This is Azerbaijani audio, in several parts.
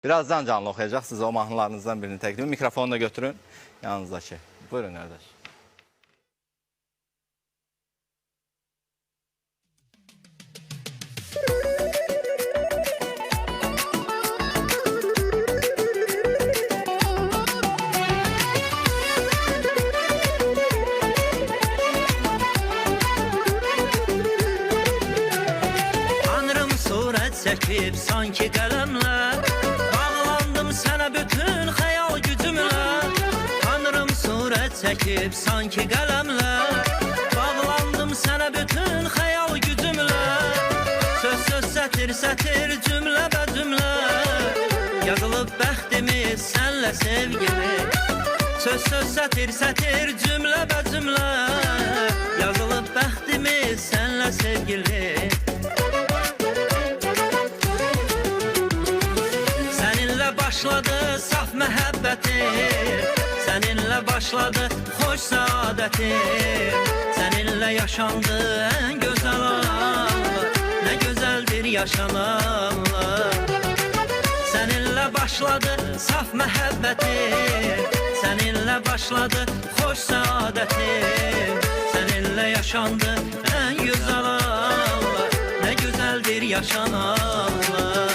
Birazdan canlı oxuyacaq. Sizə o mahnılarınızdan birini təqdim. Mikrofonu da götürün yanınızdakı. Buyurun qardaş. Tanrım suret çekip sanki kalemle, bağlandım sana bütün hayal gücümle. Tanrım suret çekip sanki kalemle, bağlandım sana bütün hayal gücümle. Söz sətir sətir cümle be cümle, yazılıp bəxtimiz senle sevgili. Söz sətir sətir cümle be cümle, yazılıp bəxtimiz senle sevgili. Seninle başladı saf məhəbbətim, seninle başladı hoş saadetim. Seninle yaşandı en güzel anlar, ne güzeldir yaşananlar. Seninle başladı saf məhəbbətim, seninle başladı hoş saadetim. Seninle yaşandı en güzel anlar, ne güzeldir yaşananlar.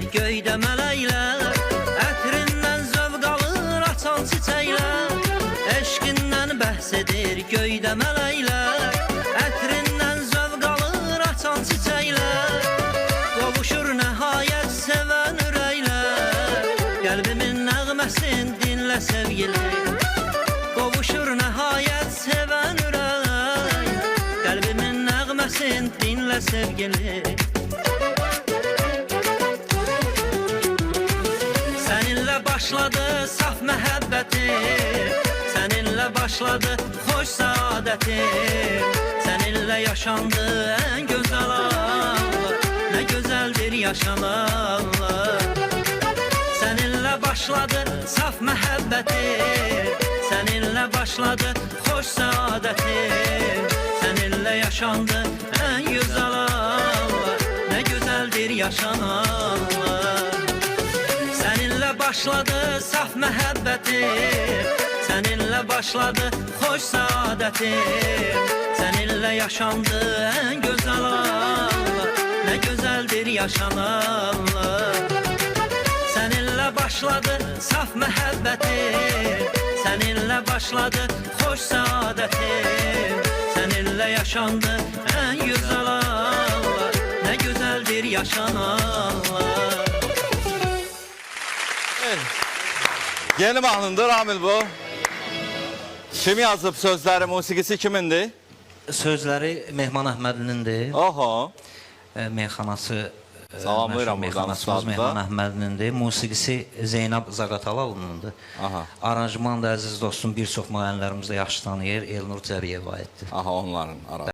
Göydə mələklər, ətrindən zövq alır açan çiçəklər. Eşqindən bəhs edir göydə mələklər, ətrindən zövq alır açan çiçəklər. Qovuşur nəhayət sevən ürəklər, qəlbimin nəğməsin dinlə sevgili. Qovuşur nəhayət sevən ürək, qəlbimin nəğməsin dinlə sevgili. Seninle başladı saf məhəbbətim, seninle başladı hoş saadetim. Seninle yaşandı en güzel anlar, ne güzeldir yaşananlar. Seninle başladı saf məhəbbətim, seninle başladı hoş saadetim. Seninle yaşandı en güzel anlar, ne güzeldir yaşananlar. Seninle başladı saf məhəbbətim, seninle başladı hoş saadetim. Seninle yaşandı en güzel anlar, ne güzeldir yaşananlar. Seninle başladı saf məhəbbətim, seninle başladı hoş saadetim. Seninle yaşandı en güzel anlar, ne güzeldir yaşananlar. Yeni mahnındır Ramil bu. Kim yazıb sözləri, musiqisi kimindir? Sözləri Mehman Əhmədlinindir. Oho. Meyxanası Salamlayıram meyxanasımız Mehman Əhmədlinindir. Musiqisi Zeynəb Zaqatalıoğlu'nundur. Aranjman da əziz dostum bir çox müğənnilərimiz də yaxşı tanıyır. Elnur Cəbiyeva aiddir. Aha, onların arası.